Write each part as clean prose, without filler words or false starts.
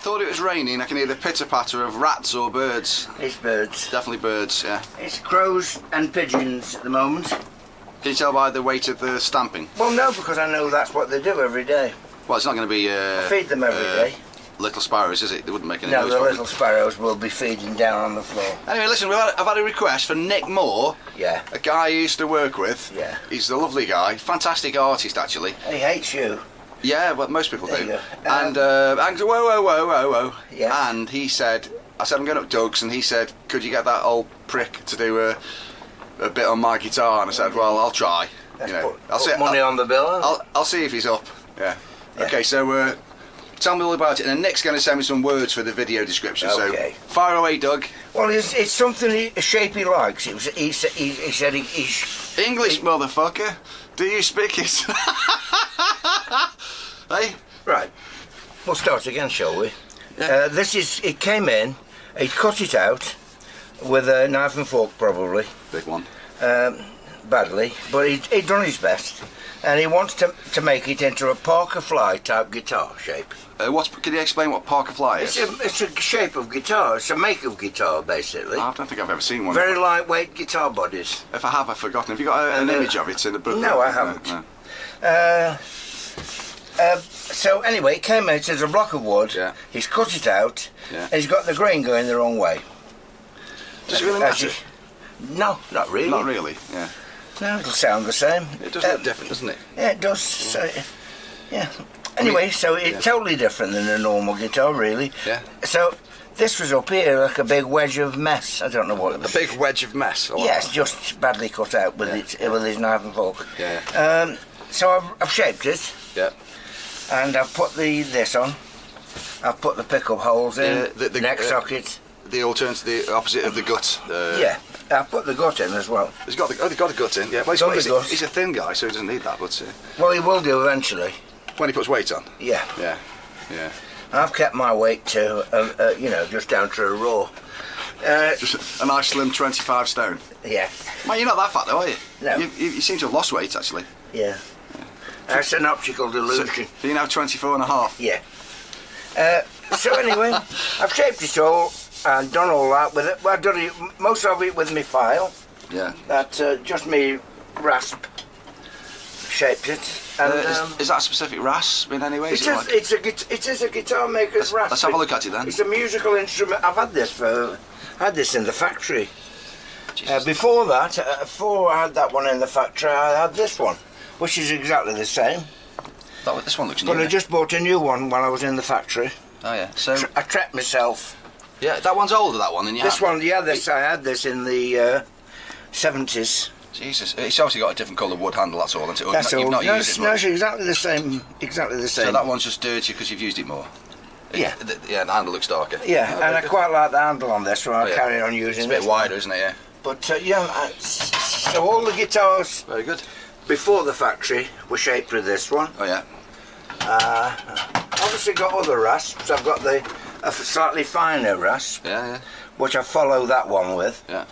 thought it was raining. I can hear the pitter-patter of rats or birds. It's birds. Definitely birds, yeah. It's crows and pigeons at the moment. Can you tell by the weight of the stamping? Well, no, because I know that's what they do every day. Well, it's not going to be... I feed them every day. Little sparrows, is it? They wouldn't make any noise. noise. No, the little sparrows will be feeding down on the floor. Anyway, listen, I've had a request for Nick Moore. Yeah. A guy I used to work with. Yeah. He's a lovely guy. Fantastic artist, actually. He hates you. Yeah, well, most people there do. You go. And whoa. Yes. And he said, I said, I'm going up Doug's, and he said, could you get that old prick to do a bit on my guitar? And I said, well, I'll try. Let's you know, put money on the bill. I'll see if he's up. Yeah. Okay, so tell me all about it, and then Nick's going to send me some words for the video description. Okay. So fire away, Doug. Well, it's something a shape he likes. He said he's English, motherfucker. Do you speak it? Hey. Right. We'll start again, shall we? Yeah. It came in. He cut it out with a knife and fork, probably. Big one. Badly, but he'd done his best, and he wants to make it into a Parker Fly type guitar shape. Can you explain what Parker Fly is? It's a shape of guitar. It's a make of guitar, basically. I don't think I've ever seen one. Very lightweight guitar bodies. If I have, I've forgotten. Have you got an image of it in the book? No, I haven't. No. So anyway, it came out as a block of wood. Yeah. He's cut it out. Yeah. And he's got the grain going the wrong way. Does it really matter? No, not really. Not really. Yeah. No, it'll sound the same. It does look different, doesn't it? Yeah, it does. So, yeah. Anyway, so it's totally different than a normal guitar, really. Yeah. So this was up here like a big wedge of mess. I don't know what it was. A big wedge of mess. Yes, just badly cut out with his knife and fork. Yeah. So I've shaped it. Yeah. And I've put this on. I've put the pickup holes in. The neck socket. The the opposite of the gut. Yeah. I've put the gut in as well. He's got the gut in. Yeah. Well, he's a thin guy, so he doesn't need that. But well, he will do eventually. When he puts weight on. Yeah. Yeah. Yeah. I've kept my weight to, just down to a raw. Just a nice slim 25 stone. Yeah. Man, you're not that fat though, are you? No. You seem to have lost weight actually. Yeah. That's an optical delusion. So you're now 24 and a half. Yeah. So anyway, I've shaped it all and done all that with it. Well, I've done most of it with my file. Yeah. That just me rasp shaped it. And, is that a specific rasp in any way? It is a guitar maker's rasp. Let's have a look at it then. It's a musical instrument. I've had this in the factory. Before that, before I had that one in the factory, I had this one, which is exactly the same. This one looks new. But I just bought a new one while I was in the factory. Oh yeah. So I trapped myself. Yeah, that one's older. That one, than you. This one, yeah. I had this in the 70s. Jesus, it's obviously got a different colour wood handle. That's all. That's all. You've not used it much. No, it's exactly the same. Exactly the same. So that one's just dirty because you've used it more. Yeah. The handle looks darker. Yeah, and I quite like the handle on this, so I'll carry on using it. It's a bit wider, isn't it? Yeah. But so all the guitars. Very good. Before the factory were shaped with this one. Oh yeah. Obviously got other rasps. I've got a slightly finer rasp. Yeah. Which I follow that one with. Yeah.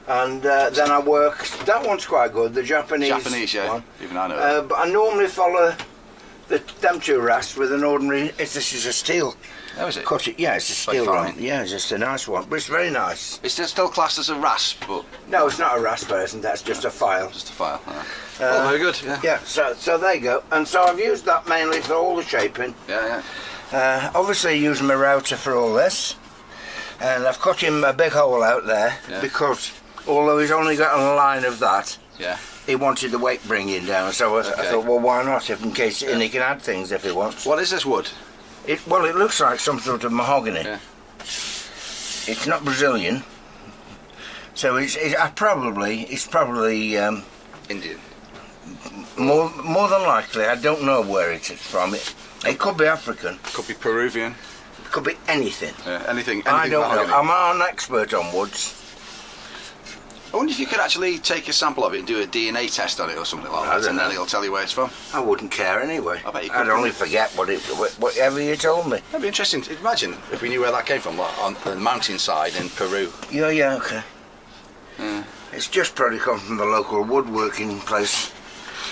And then I work. That one's quite good. The Japanese one. Even I know. But I normally follow them two rasps with an ordinary. This is a steel. Oh, is it? Cut it. Yeah, it's a steel one. Yeah, it's just a nice one. But it's very nice. It's still classed as a rasp, but no, it's not a rasp version. That's just a file. Just a file. Very good. Yeah. Yeah. So there you go. And so I've used that mainly for all the shaping. Yeah. Obviously, using my router for all this, and I've cut him a big hole out there because although he's only got a line of that, he wanted the weight bringing down. So I thought, well, why not? In case, and he can add things if he wants. What is this wood? It looks like some sort of mahogany. Yeah. It's not Brazilian, so it's probably Indian. More than likely, I don't know where it is from. It could be African. Could be Peruvian. It could be anything. Yeah, anything I don't mahogany. know. I'm an expert on woods. I wonder if you could actually take a sample of it and do a DNA test on it or something like that, and then it'll tell you where it's from. I wouldn't care anyway. I bet you could. I'd only forget whatever you told me. That'd be interesting. Imagine if we knew where that came from, like on the mountainside in Peru. Yeah, okay. It's just probably come from the local woodworking place,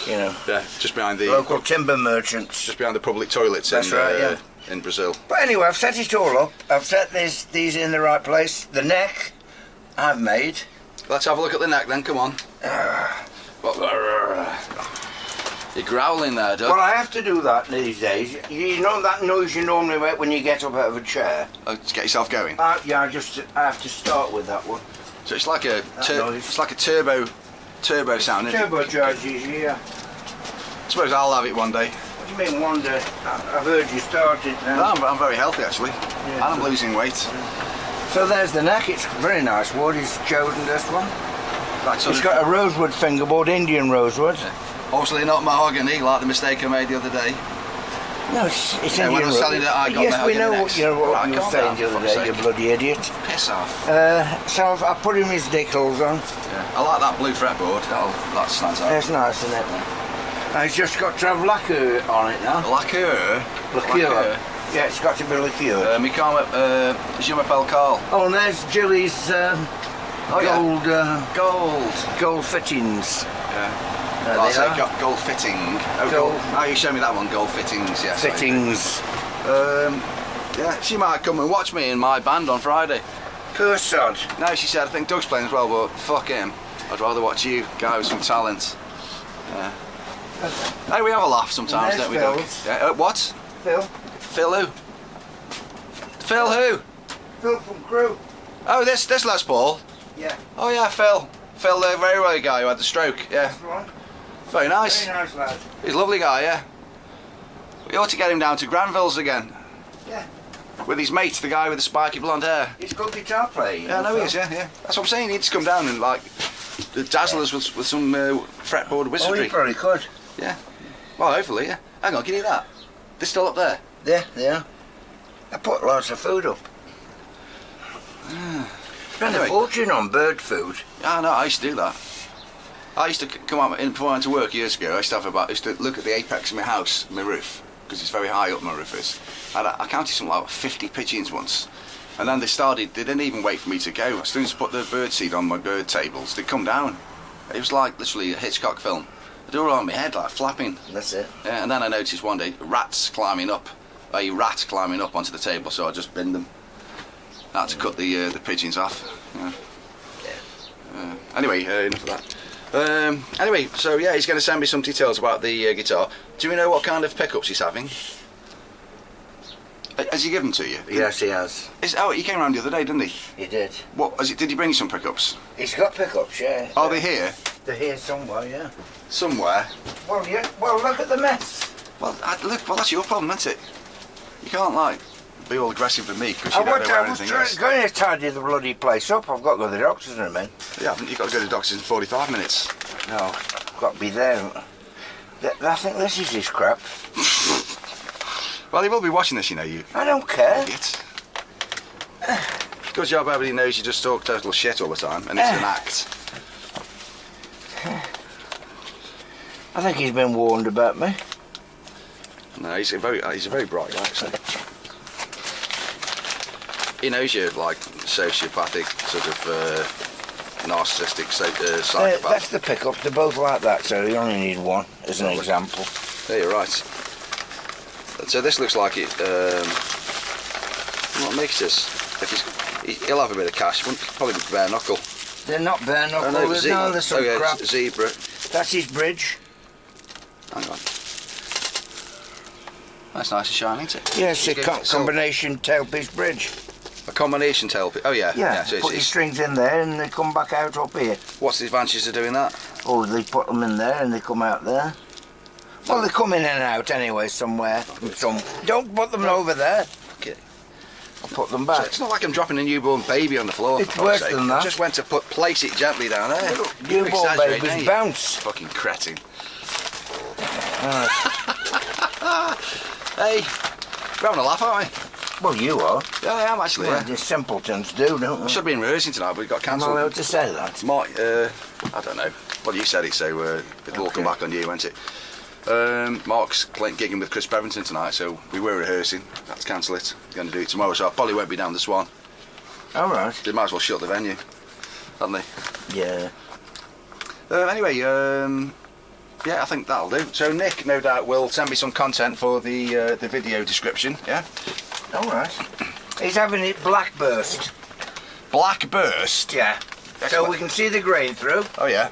you know. Yeah, just behind the local timber merchants. Just behind the public toilets. That's right. Yeah. in Brazil. But anyway, I've set it all up. I've set these in the right place. The neck, I've made. Let's have a look at the neck then, come on. You're growling there, Doug. Well, I have to do that these days. You know that noise you normally make when you get up out of a chair? Oh, to get yourself going? Yeah, I have to start with that one. So it's like a turbo sound, isn't it? Turbocharges, yeah. I suppose I'll have it one day. What do you mean one day? I've heard you start it now. No, I'm very healthy actually, and I'm losing weight. So there's the neck. It's very nice wood. He's chosen this one. It's got a rosewood fingerboard, Indian rosewood. Yeah. Obviously not mahogany, like the mistake I made the other day. No, it's Indian when I was telling you that I got yes, we know next. what you were saying the other day, you bloody idiot. Piss off. So I put him his decals on. Yeah. I like that blue fretboard. That stands out. That's nice, isn't it? And it's just got to have lacquer on it now. Lacquer? Lacquer. Yeah, it's got to be lacquer. Mi chiama Je m'appelle Carl. Oh, and there's Jilly's gold fittings. Yeah. I say gold fitting. Oh, gold. Oh, you showed me that one, gold fittings, yes. Fittings. Yeah, she might come and watch me in my band on Friday. Poor sod. No, she said, I think Doug's playing as well, but fuck him. I'd rather watch you, guy with some talent. Yeah. Hey, we have a laugh sometimes, don't we, Doug? Yeah, what? Phil. Phil who? Phil who? Phil from Crew. Oh, this Les Paul? Yeah. Oh yeah, Phil. Phil, the railway guy who had the stroke, yeah. That's right. Very nice. Very nice lad. He's a lovely guy, yeah. We ought to get him down to Granville's again. Yeah. With his mate, the guy with the spiky blonde hair. He's a good guitar player. Yeah, I know he is, yeah. That's what I'm saying, he needs to come down and like dazzle us with some fretboard wizardry. Oh, he probably could. Yeah. Well, hopefully, yeah. Hang on, give you that. They're still up there. Yeah, yeah. I put lots of food up. Spend a fortune on bird food. Yeah, no, I used to do that. I used to come out before I went to work years ago. I used to look at the apex of my house, my roof, because it's very high up. My roof is. And I counted something like 50 pigeons once, and then they didn't even wait for me to go. As soon as I put the bird seed on my bird tables, they'd come down. It was like literally a Hitchcock film. They were all on my head, like flapping. That's it. Yeah, and then I noticed one day a rat climbing up onto the table, so I just binned them. I had to cut the pigeons off. Yeah. Anyway, enough of that. Anyway, so yeah, he's going to send me some details about the guitar. Do we know what kind of pickups he's having? Has he given them to you? Yes, he has. He came round the other day, didn't he? He did. Did he bring you some pickups? He's got pickups, yeah. Are they here? They're here somewhere, yeah. Somewhere? Well, yeah. Well, look at the mess. Well, that's your problem, isn't it? You can't, like, be all aggressive with me because you don't know where anything is. I was going to tidy the bloody place up. I've got to go to the doctor's in a minute. Yeah, haven't you got to go to the doctor's in 45 minutes? No, I've got to be there. I think this is his crap. Well, he will be watching this, you know, you. I don't care. Idiot. Good job everybody knows you just talk total shit all the time, and it's an act. I think he's been warned about me. No, he's a very bright guy, actually. He knows you're like sociopathic, sort of narcissistic psychopath. That's the pickup. They're both like that, so you only need one as an example. Yeah, you're right. So this looks like it. What makes this? He'll have a bit of cash. Probably be bare knuckle. They're not bare knuckle. No, there's some crap. Zebra. That's his bridge. Hang on. That's nice and shiny, isn't it? Yes, a combination tailpiece bridge. A combination tailpiece. Oh yeah. Yeah. So put your strings in there and they come back out up here. What's the advantage of doing that? Oh, they put them in there and they come out there. Well, they come in and out anyway somewhere. Don't put them over there. Okay. I'll put them back. So it's not like I'm dropping a newborn baby on the floor. It's worse than that. I just went to place it gently down there. Newborn babies bounce. Fucking cretin. Hey, we're having a laugh, aren't we? Well, you are. Yeah, I am actually. Well, the simpletons do, don't they? Should have been rehearsing tonight, but we got cancelled. I'm allowed to say that. Mark, I don't know. Well, you said it, so it'll all come back on you, won't it? Mark's gigging with Chris Bevington tonight, so we were rehearsing. Had to cancel it. Going to do it tomorrow, so I probably won't be down the Swan. All right. They might as well shut the venue, hadn't they? Yeah. Anyway, Yeah, I think that'll do. So Nick, no doubt, will send me some content for the video description. Yeah. All right. He's having it black burst. Black burst. Yeah. So we can see the grain through. Oh yeah.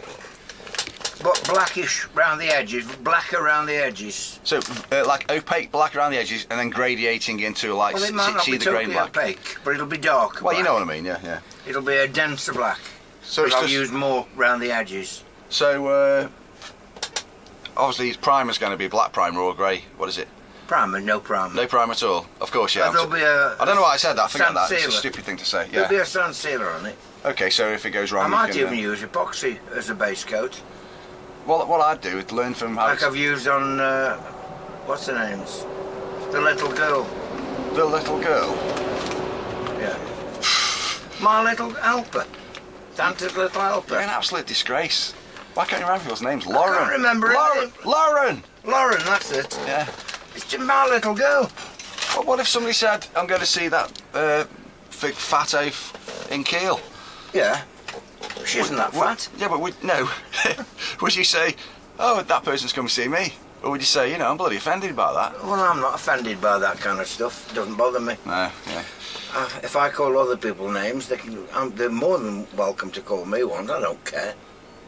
But blackish round the edges, black around the edges. So like opaque black around the edges, and then gradiating into like Well, it might not see be the grain totally black. opaque, but it'll be dark. Well, black. you know what I mean. Yeah, yeah. It'll be a denser black. So it's I'll just, use more round the edges. So obviously his primer's going to be black primer or grey. What is it? Primer, no primer. No primer at all. Of course, yeah. There'll be a I don't know why I said that. I forget sand that. It's a sealer. stupid thing to say. There'll be Yeah. a sand sealer on it. Okay, so if it goes wrong, I might you can, even use epoxy as a base coat. Well, what I'd do is learn from how. Like I've used on, what's her name's? The little girl. The little girl. Yeah. My little helper. Santa's little helper. You're an absolute disgrace. Why can't you remember people's names? Lauren. I can't remember her Lauren. name. Lauren. Lauren, that's it. Yeah. It's just my little girl. Well, what if somebody said, "I'm going to see that big fat oaf in Kiel"? Yeah. She isn't that fat. Yeah, but no. Would you say, "Oh, that person's come to see me"? Or would you say, "You know, I'm bloody offended by that"? Well, I'm not offended by that kind of stuff. It doesn't bother me. No. Yeah. If I call other people names, they're more than welcome to call me ones. I don't care.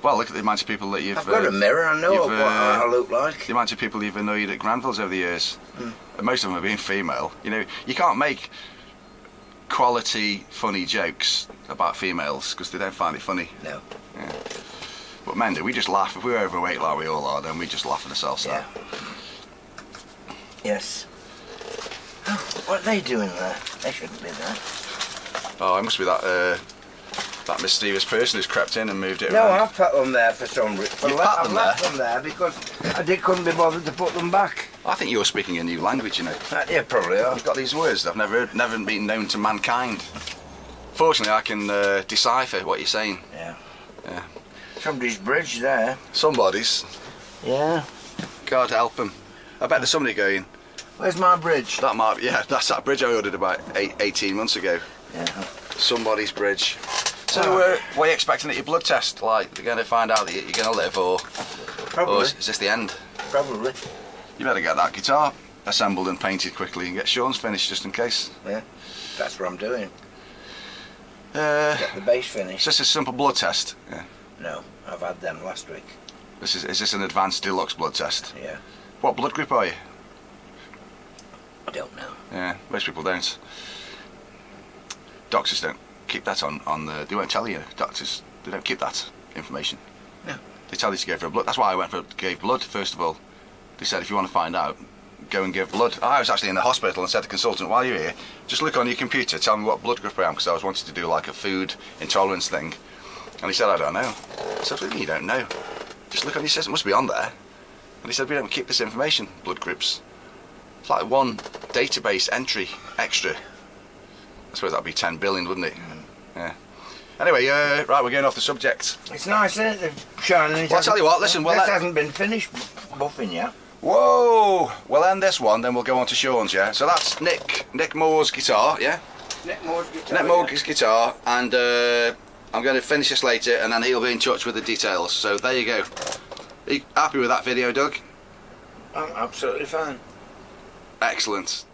Well, look at the amount of people that you've. I've got a mirror. I know what I look like. The amount of people you've annoyed at Granville's over the years. And most of them have been female. You know, you can't make quality, funny jokes about females because they don't find it funny. No. Yeah. But men do. We just laugh. If we're overweight like we all are, then we just laugh at ourselves. Yeah. Yes. Oh, what are they doing there? They shouldn't be there. Oh, it must be that mysterious person who's crept in and moved it No, around. I've put them there for some reason. You've put I've them left there? them there because couldn't be bothered to put them back. I think you're speaking a new language, you know. Yeah, probably are. You've got these words that I've never heard, never been known to mankind. Fortunately, I can decipher what you're saying. Yeah. Yeah. Somebody's bridge there. Somebody's. Yeah. God help them. I bet there's somebody going, Where's my bridge? that might, yeah, that's that bridge I ordered about 18 months ago. Yeah. Somebody's bridge. So, what are you expecting at your blood test? Like, they're going to find out that you're going to live, or Probably. is this the end? Probably. You better get that guitar assembled and painted quickly and get Sean's finished just in case. Yeah. That's what I'm doing. It's Get the bass finished. just a simple blood test. Yeah. No, I've had them last week. Is this an advanced deluxe blood test? Yeah. What blood group are you? I don't know. Yeah, most people don't. Doctors don't keep that on the. They won't tell you. Doctors, they don't keep that information. No. They tell you to go for a blood. That's why I gave blood first of all. They said if you want to find out, go and give blood. I was actually in the hospital and said to the consultant, while you're here, just look on your computer, tell me what blood group I am, because I was wanting to do like a food intolerance thing. And he said, I don't know. I said, what do you mean you don't know? Just look on your system, it must be on there. And he said, we don't keep this information, blood groups. It's like one database entry extra. I suppose that'd be 10 billion, wouldn't it? Yeah. Anyway, right, we're going off the subject. It's nice, isn't it? Shining. Well, I'll tell you what, listen, This hasn't been finished buffing yet. Whoa! We'll end this one, then we'll go on to Sean's, yeah? So that's Nick Moore's guitar, yeah? Nick Moore's guitar. Nick Moore's guitar, and I'm going to finish this later, and then he'll be in touch with the details. So there you go. Are you happy with that video, Doug? I'm absolutely fine. Excellent.